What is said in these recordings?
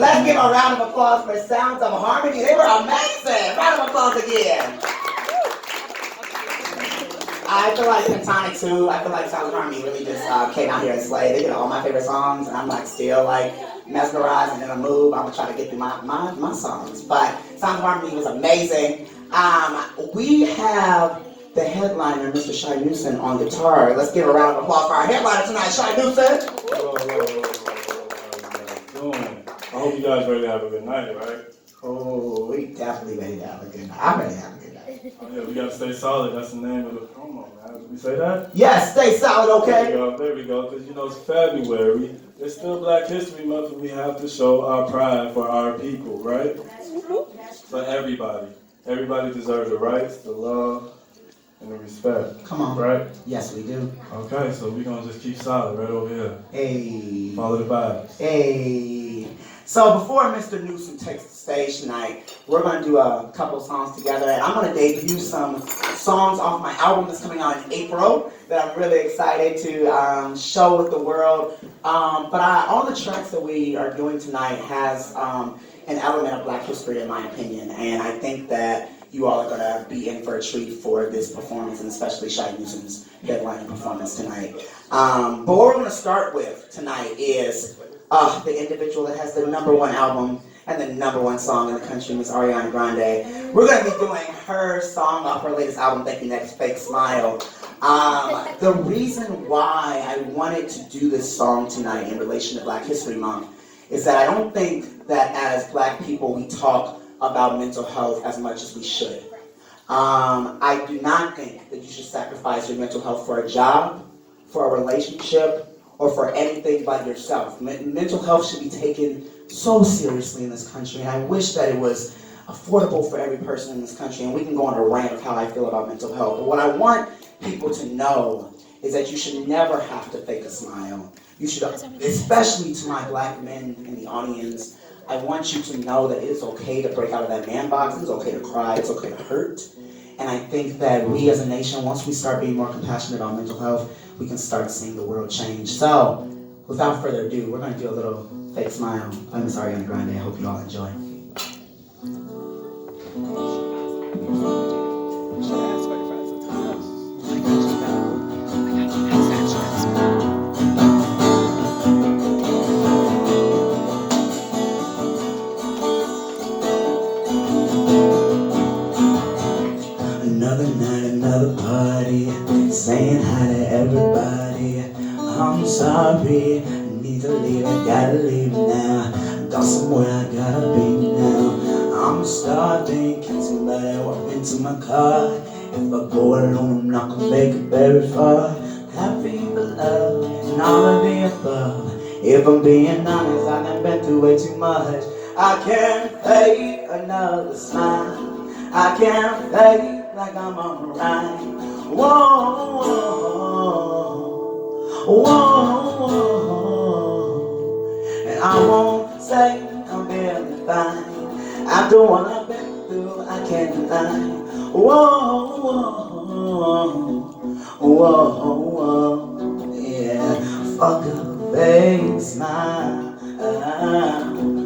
Let's give a round of applause for Sounds of Harmony. They were amazing. Round of applause again. I feel like Pentatonic too. I feel like Sounds of Harmony really just came out here and slayed. They did all my favorite songs, and I'm like still like mesmerized and in a mood. I'm gonna try to get through my songs. But Sounds of Harmony was amazing. We have the headliner, Mr. Shy Newson, on guitar. Let's give a round of applause for our headliner tonight, Shy Newson. I hope you guys ready to have a good night, right? Oh, we definitely ready to have a good night. I'm ready to have a good night. Oh, yeah, we gotta stay solid. That's the name of the promo, man. Did we say that? Yes, stay solid, okay? There we go. Because you know it's February. It's still Black History Month, and we have to show our pride for our people, right? For everybody. Everybody deserves the rights, the love, and the respect. Come on. Right? Yes, we do. Okay, so we're gonna just keep solid right over here. Hey. Follow the vibes. Hey. So before Mr. Newson takes the stage tonight, we're going to do a couple songs together, and I'm going to debut some songs off my album that's coming out in April that I'm really excited to show with the world. But all the tracks that we are doing tonight has an element of Black history, in my opinion, and I think that you all are going to be in for a treat for this performance, and especially Shy Newson's headlining performance tonight. But what we're going to start with tonight is the individual that has the #1 album and the #1 song in the country, Miss Ariana Grande. We're going to be doing her song off her latest album, Thank You Next, Fake Smile. The reason why I wanted to do this song tonight in relation to Black History Month is that I don't think that as Black people we talk about mental health as much as we should. I do not think that you should sacrifice your mental health for a job, for a relationship, or for anything but yourself. Mental health should be taken so seriously in this country, and I wish that it was affordable for every person in this country, and we can go on a rant of how I feel about mental health. But what I want people to know is that you should never have to fake a smile. You should, especially to my Black men in the audience, I want you to know that it's okay to break out of that man box, it's okay to cry, it's okay to hurt. And I think that we as a nation, once we start being more compassionate about mental health, we can start seeing the world change. So, without further ado, we're going to do a little fake smile by Miss Ariana Grande. I hope you all enjoy. Another night, another party, saying hi to everybody. I'm sorry, I need to leave, I gotta leave now. Got somewhere I gotta be now. I'm starving, can somebody walk into my car? If I go alone, I'm not gonna make it very far. Happy for love and all of the above. If I'm being honest, I done been through way too much. I can't fake another smile. I can't fake like I'm alright. Whoa, whoa, whoa. And I won't say I'm feeling fine. After what I've been through, I can't deny. Whoa, whoa, whoa, whoa. Yeah, fuck a fake smile.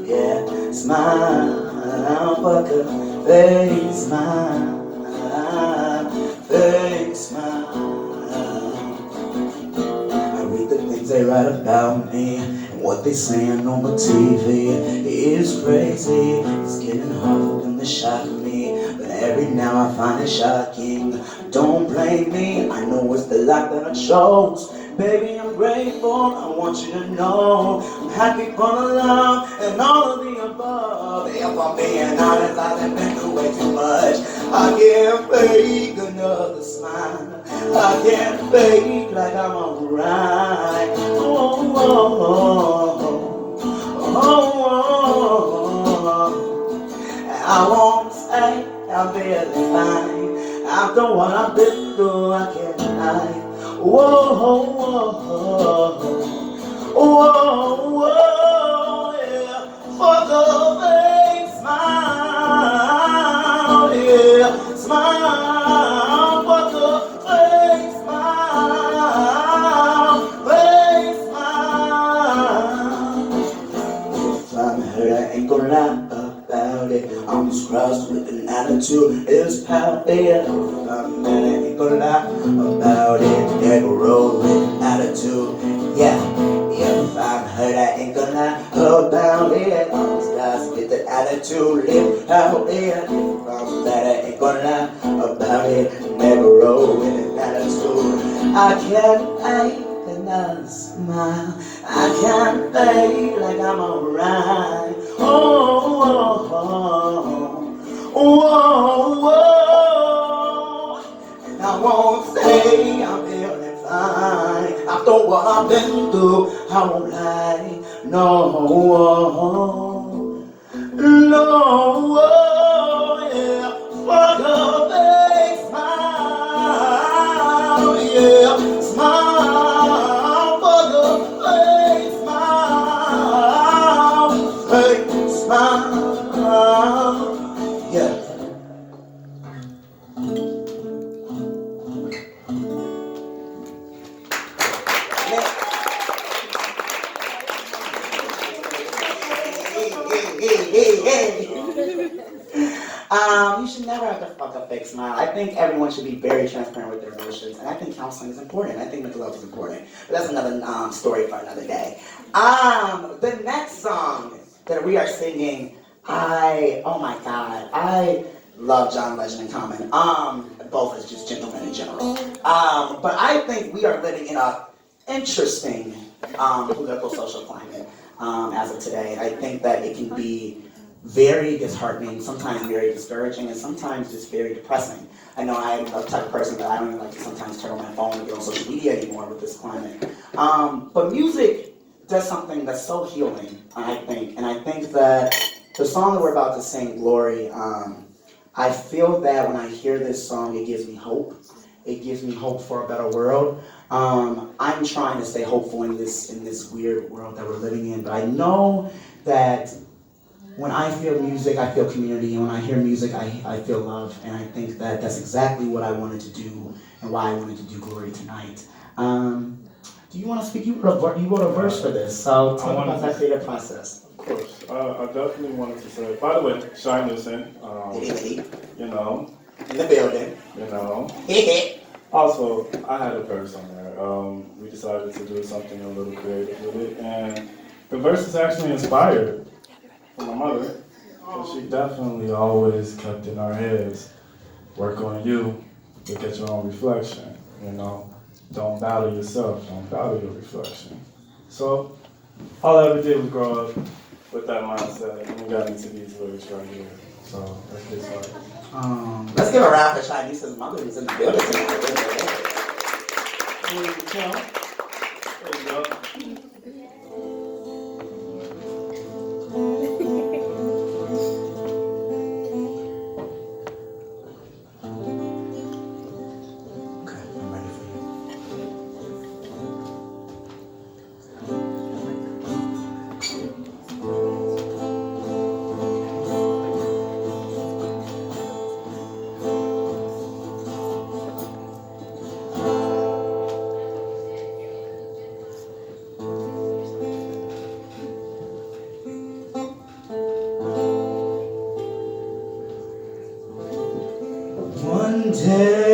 Yeah, smile. Fuck a fake smile. Fake smile. I read the things they write about me, and what they saying on my TV is crazy. It's getting hard for them to shock me, but every now I find it shocking. Don't blame me, I know it's the life that I chose. Baby, I'm grateful, I want you to know I'm happy for the love and all of the above. If I'm being honest, I've been through way too much. I can't fake another smile. I can't fake like I'm alright. Oh, oh, oh, oh, oh. I won't say I'm feeling fine. After what I've been through, I can't deny. Whoa, whoa, whoa, whoa, yeah. Fuck a fake smile, yeah. Smile, fuck a fake smile, fake smile. If I'm hurt, I ain't gonna lie about it. I'm just crossed with an attitude, it's how it. Man, I ain't gonna lie about it. Never roll with an attitude, yeah. If I'm hurt, I ain't gonna lie about it. I'm just crossed with an attitude, it's how it. If I'm mad, I ain't gonna lie about it. Never roll with an attitude. I can't fake another smile. I can't fake like I'm alright. Oh, oh, oh, oh. And I won't say I'm feeling fine. After what I've been through, I won't lie. No, no, yeah. Fuck a fake smile, yeah. Smile, fuck a fake smile, yeah. You should never have to fuck a fake smile. I think everyone should be very transparent with their emotions, and I think counseling is important. I think mental health is important, but that's another story for another day. The next song that we are singing, oh my God, I love John Legend and Common, both as just gentlemen in general. But I think we are living in an interesting political social climate as of today. I think that it can be very disheartening, sometimes very discouraging, and sometimes just very depressing. I know I'm the type of person that I don't even like to sometimes turn on my phone and get on social media anymore with this climate. But music does something that's so healing, I think, and I think that the song that we're about to sing, Glory, I feel that when I hear this song, it gives me hope. It gives me hope for a better world. I'm trying to stay hopeful in this weird world that we're living in, but I know that when I feel music, I feel community, and when I hear music, I feel love, and I think that that's exactly what I wanted to do, and why I wanted to do Glory tonight. Do you want to speak? You wrote a verse for this, so tell me about that creative process. Of course. I definitely wanted to say, by the way, Shy Newson, you know. In the building. You know. Also, I had a verse on there. We decided to do something a little creative with it, and the verse is actually inspired from my mother. So she definitely always kept in our heads, work on you, look at your own reflection, you know. Don't battle yourself, don't battle your reflection. So, all I ever did was grow up with that mindset, and we got into these lyrics right here. So, let's get started. Let's give a round for Shy Newson's mother who's in the building tonight. There you go. One day,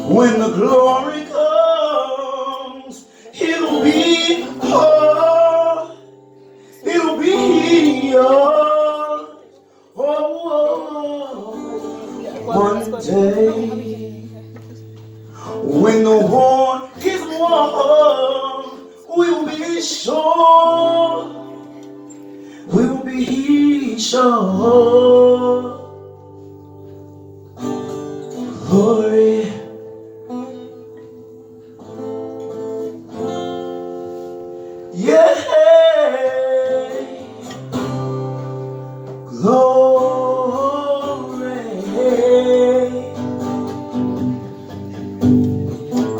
when the glory comes, it'll be hard, it'll be yours. Oh, one day, when the war is won, we'll be sure, we'll be sure. Glory, yeah, glory.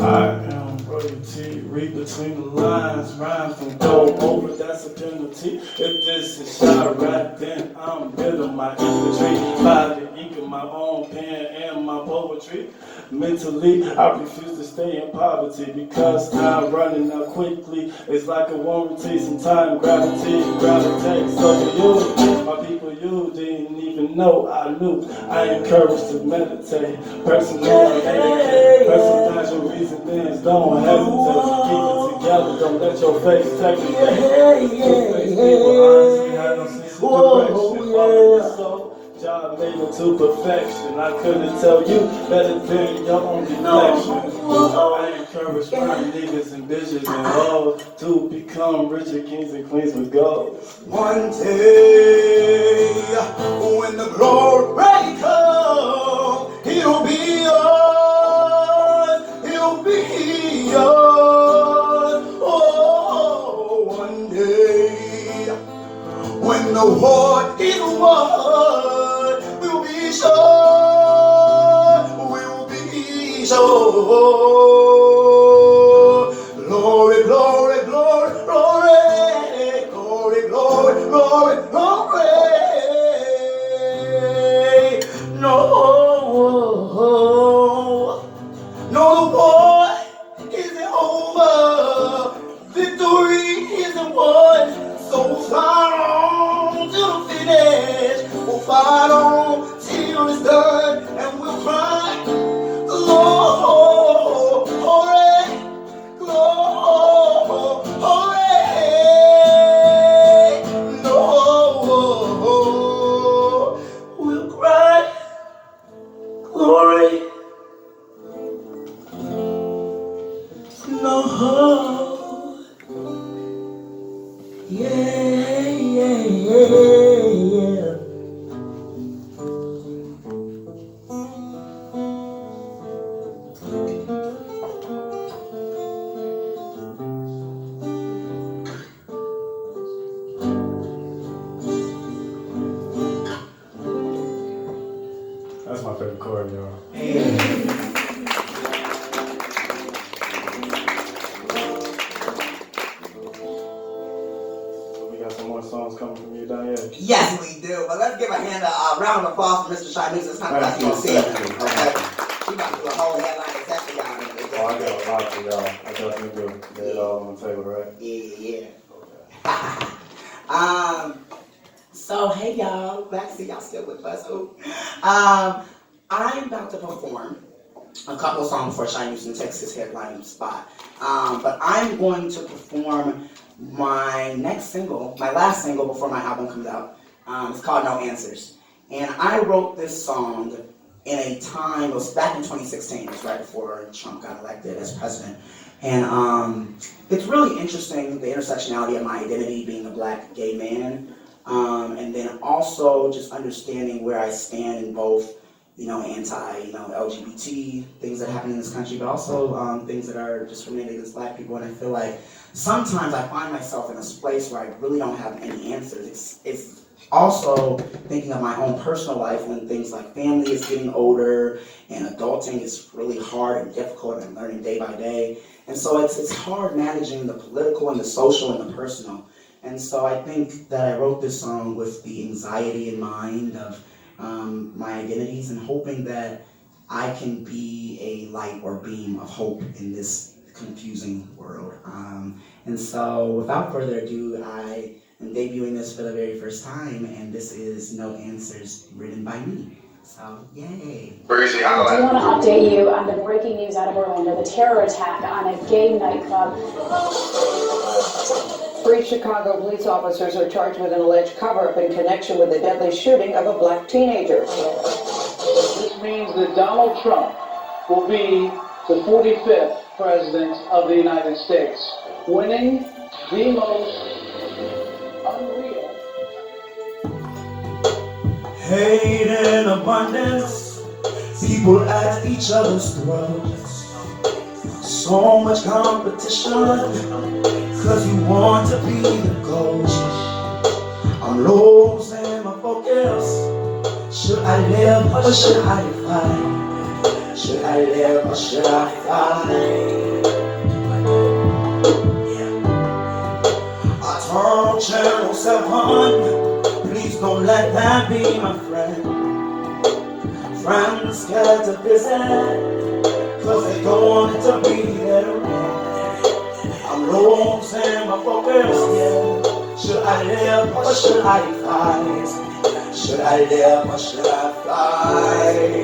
I am royalty, read between the lines, rhyme from go over, that's a penalty. If this is shot right, then I'm building my infantry by the ink of my own pen and my poetry. Mentally, I refuse to stay in poverty because time running out quickly. It's like a warranty, sometimes gravity gravitates over you. My people, you didn't even know I knew. I encourage to meditate, personal etiquette, personalize your reasonings, don't hesitate. Keep it together, don't let your face take it. Two-faced people honestly have no sense of direction. Follow your soul. Job made it to perfection. I couldn't tell you better than your own reflection. I encourage my niggas and bitches and hoes to become richer kings and queens with gold. One day, when the glory comes, he'll be yours. He'll be yours. Oh, one day, when the war is won, we'll be sure. We'll be sure. Glory, glory, glory, glory, glory, glory, glory, glory. No, the war isn't over. Victory isn't won. So fight on to the finish. We'll fight on till it's done, and we'll cry, glory, glory. No, we'll cry, glory. No, yeah, yeah, yeah. That's my favorite chord, y'all. So we got some more songs coming from you, Donyae. Yes, we do. But let's give a round of applause for Mr. Shy Newson. It's kind of like you don't see him. Okay? We about to do a whole headline session, y'all. Oh, I got a lot for y'all. I definitely do. Lay it all on the table, right? Yeah. Okay. So hey y'all, glad to see y'all still with us. I'm about to perform a couple songs for Shy Newson takes his headline spot. But I'm going to perform my next single, my last single before my album comes out. It's called No Answers. And I wrote this song in a time, it was back in 2016, it was right before Trump got elected as president. And it's really interesting, the intersectionality of my identity being a black gay man. And then also just understanding where I stand in both, LGBT things that happen in this country, but also things that are discriminated against black people. And I feel like sometimes I find myself in a place where I really don't have any answers. It's also thinking of my own personal life when things like family is getting older and adulting is really hard and difficult and I'm learning day by day. And so it's hard managing the political and the social and the personal. And so I think that I wrote this song with the anxiety in mind of my identities and hoping that I can be a light or beam of hope in this confusing world. And so without further ado, I am debuting this for the very first time, and this is No Answers, written by me. So, yay. Crazy how I do want to update you on the breaking news out of Orlando, the terror attack on a gay nightclub. 3 Chicago police officers are charged with an alleged cover-up in connection with the deadly shooting of a black teenager. This means that Donald Trump will be the 45th president of the United States, winning the most unreal. Hate in abundance, people at each other's throats. So much competition, cause you want to be the coach. I'm losing my focus. Should I live or should I fight? Should I live or should I fight? I turn channels 7, please don't let that be my friend. Friends scared to visit, cause they don't want it to be there. I'm losing my focus, yeah. Should I live or should I fight? Should I live or should I fly?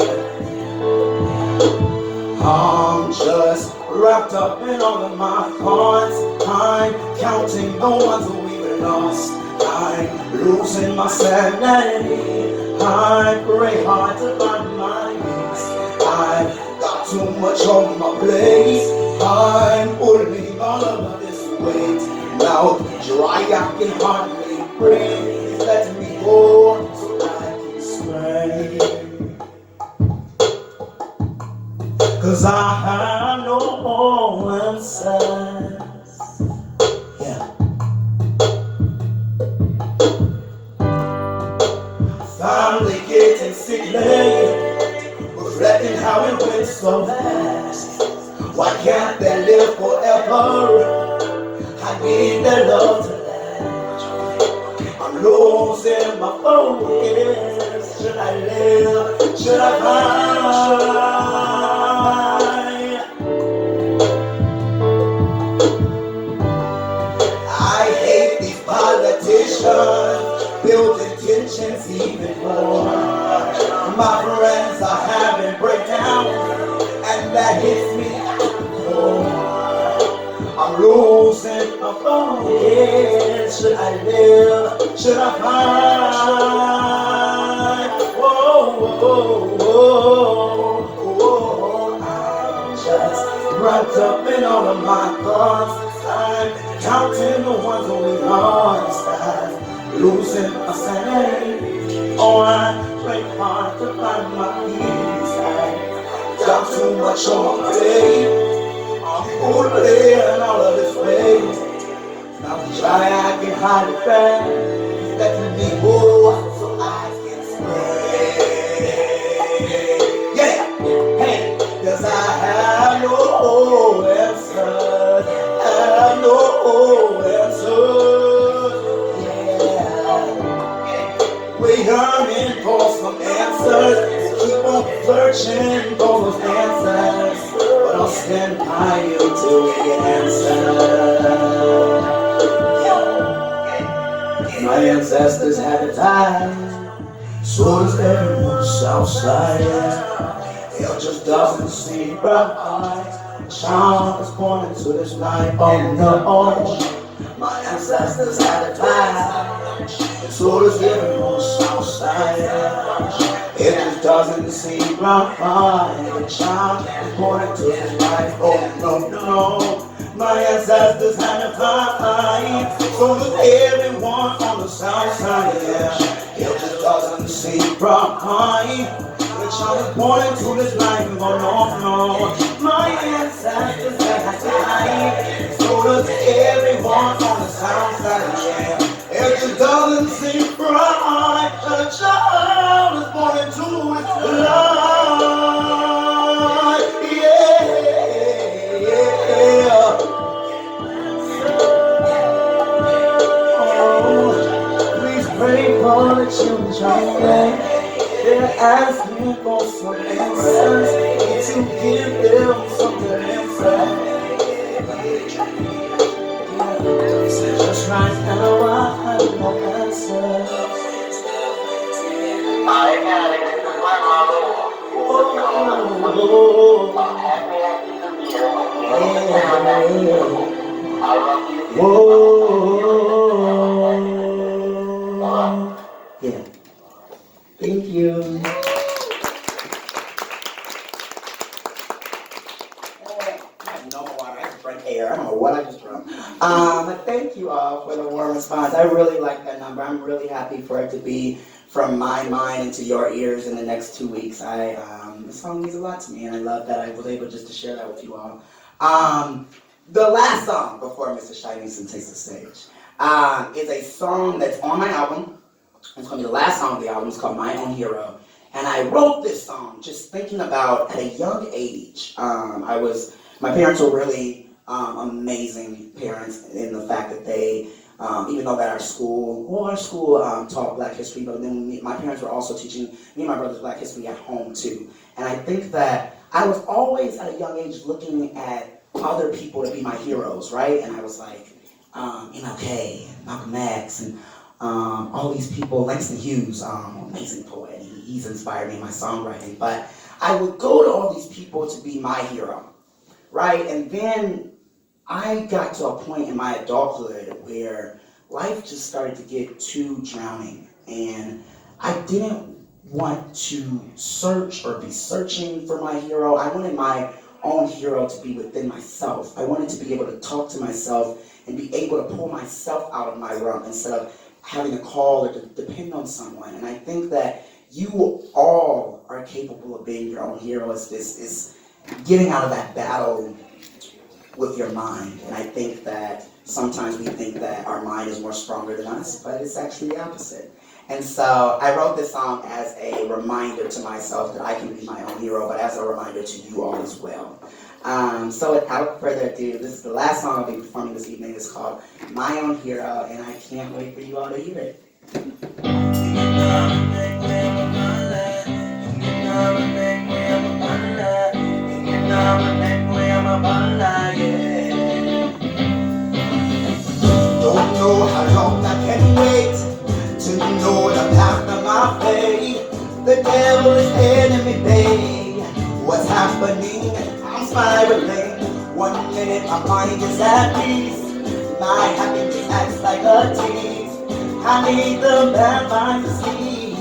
I'm just wrapped up in all of my thoughts. I'm counting the ones that we've lost. I'm losing my sanity. I pray hard to find my peace. I've got too much on my plate. I'm pulling all of this weight. Mouth dry, I can hardly breathe. Let me go so I can scream. Cause I have no answers. Yeah. Finally getting sick lately, reflecting how it went so fast. Why can't they live forever? I need their love to last. I'm losing my focus. Should I live? Should I die? I hate these politicians, building tensions even more. My friends are having breakdowns, and that hits me at the core. I'm losing my focus. Should I live? Should I fight? Whoa, whoa, whoa, whoa. I'm just wrapped up in all of my thoughts. I'm counting the ones that we lost. I'm losing my sanity. Oh, I pray hard to find my peace. I got too much on my plate. I'm pulling all of this weight. Now try, I can hide it back. Let me go so I can spray. Yeah, hey, cause I have no answers. I have no answers. Yeah, we yearning for some answers. Keep on searching for those answers. But I'll stand by you till we get answers. My ancestors had a time, so does everyone Southside. It just doesn't seem right. A child was born into this life. Oh no, my ancestors had a time, and so does everyone Southside. It just doesn't seem right. A child was born into this life. Oh no, no. My ancestors had a fight, so does everyone on the south side, yeah. It just doesn't seem right. The child was born into this life, oh no, no. My ancestors had a fight, so does everyone on the south side, yeah. It just doesn't seem right. The child is born into its life, yeah. Pray for the children, they're asking for some answers, to give them some good answers. Just right now I have no answers. Hi, Alex, this is my mom. Happy New Year. I love you. Whoa. Yeah. Thank you. No more water. I just drank air. I don't know what I just drank. Thank you all for the warm response. I really like that number. I'm really happy for it to be from my mind into your ears in the next 2 weeks. The song means a lot to me, and I love that I was able just to share that with you all. The last song before Mr. Newson takes the stage is a song that's on my album. It's going to be the last song of the album. It's called My Own Hero. And I wrote this song just thinking about at a young age. My parents were really amazing parents in the fact that they even though that our school taught Black history, but then my parents were also teaching me and my brothers Black history at home too. And I think that I was always at a young age looking at other people to be my heroes, right? And I was like, MLK, Malcolm X, and all these people, Langston Hughes, amazing poet. He's inspired me in my songwriting. But I would go to all these people to be my hero, right? And then I got to a point in my adulthood where life just started to get too drowning, and I didn't want to search or be searching for my hero. I wanted my own hero to be within myself. I wanted to be able to talk to myself and be able to pull myself out of my realm instead of having to call or to depend on someone. And I think that you all are capable of being your own hero. Is getting out of that battle with your mind. And I think that sometimes we think that our mind is more stronger than us, but it's actually the opposite. And so I wrote this song as a reminder to myself that I can be my own hero, but as a reminder to you all as well. So without further ado, this is the last song I'll be performing this evening. It's called My Own Hero, and I can't wait for you all to hear it. Don't know how long I can wait to know the path of my fate. The devil is enemy, babe. What's happening? I'm spiraling. 1 minute my mind is at peace. My happiness acts like a tease. I need the bad mind to see.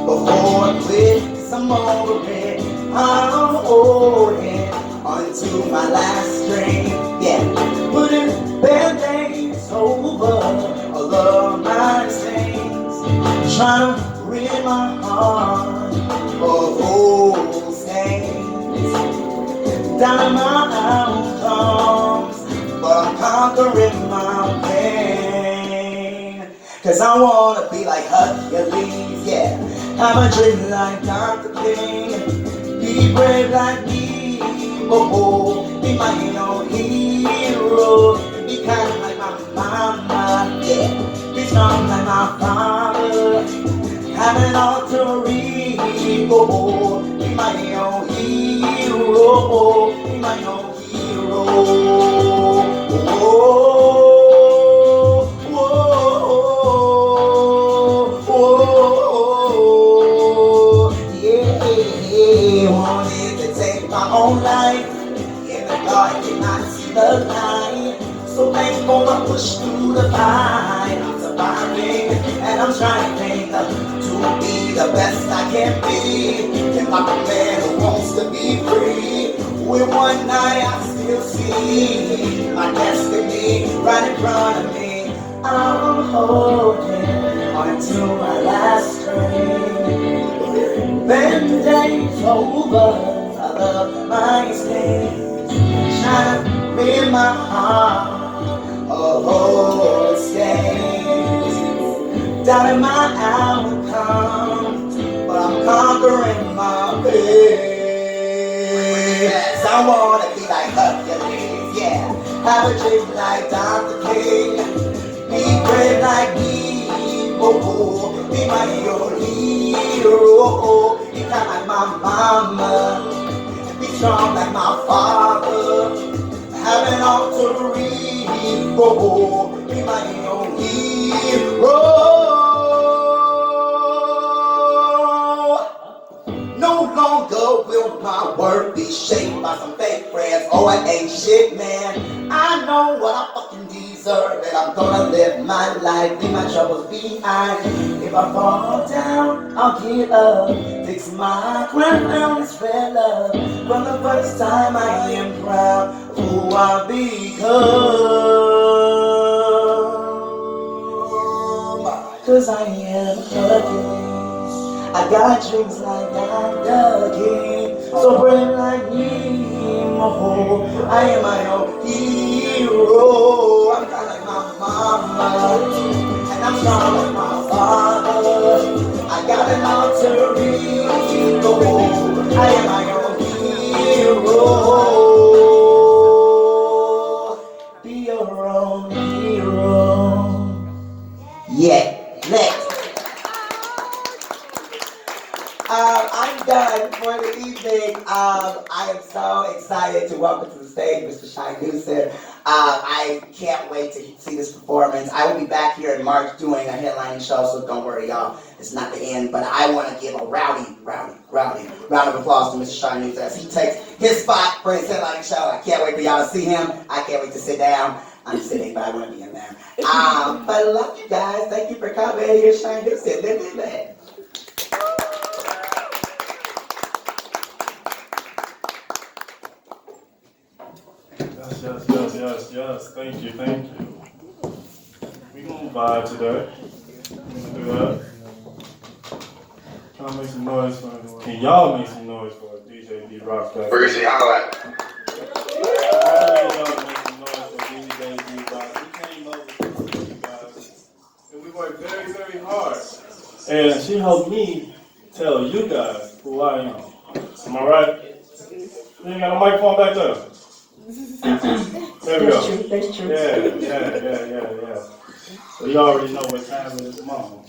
Before I quit, some over it. I'm holding onto my last string. Yeah, putting band-aids over all of my stains. Trying to rid my heart of old stains. Down my outcomes, but I'm conquering my pain. Cause I wanna be like Hercules, yeah. Have a dream like Dr. King. Be brave like me, be my own hero. Be kind like my mama, yeah. Be strong like my father. Have an alter ego. Be my own hero. Be my own hero. Yeah, wanted to take my own life. In the dark, did not see the light. So thankful I pushed through the fight. I'm surviving, and I'm trying to be the best I can be. And like a man who wants to be free. With one eye I still see my destiny right in front of me. I'm holding onto my last string. Band-aids over all of my stains. Trying to rid my heart of old stains. Doubting my outcome, but I'm conquering my pain. So I wanna be like Hercules, yeah. Have a dream like Dr. King. Be brave like me, be my own hero. Be kind like my mama. Be strong like my father. Have an alter ego. Be my own hero. No longer will my word be shaped by some fake friends. Oh, it ain't shit, man. I know what I fucking deserve, and I'm gonna live my life, leave my troubles behind. If I fall down, I'll get up. Fix my crown, it's red love. From the first time I am proud of who I become. Cause I am Hercules. I got dreams like Dr. King. So brave like me, I am my own hero. I'm kind like my mama, and I'm strong like my father. I got an alter ego. I am my own hero. Be your own hero. I'm done for the evening. I am so excited to welcome to the stage Mr. Shai Newson. I can't wait to see this performance. I will be back here in March doing a headlining show, so don't worry, y'all. It's not the end, but I want to give a rowdy round of applause to Mr. Shai Newson as he takes his spot for his headlining show. I can't wait for y'all to see him. I can't wait to sit down. I'm sitting, but I want to be in there. But I love you guys. Thank you for coming. Here's Shai Newson. Live it. Yes. Thank you. We gonna vibe today. We gonna do that. Can I make some noise for? Can y'all make some noise for DJ D Rock? Breezy, holla. Y'all make some noise for DJ D Rock. We came over to you guys, and we worked very, very hard. And she helped me tell you guys who I am. Am I right? You ain't got a microphone back there. There we go. That's true. Yeah. So you already know what time it is, mama.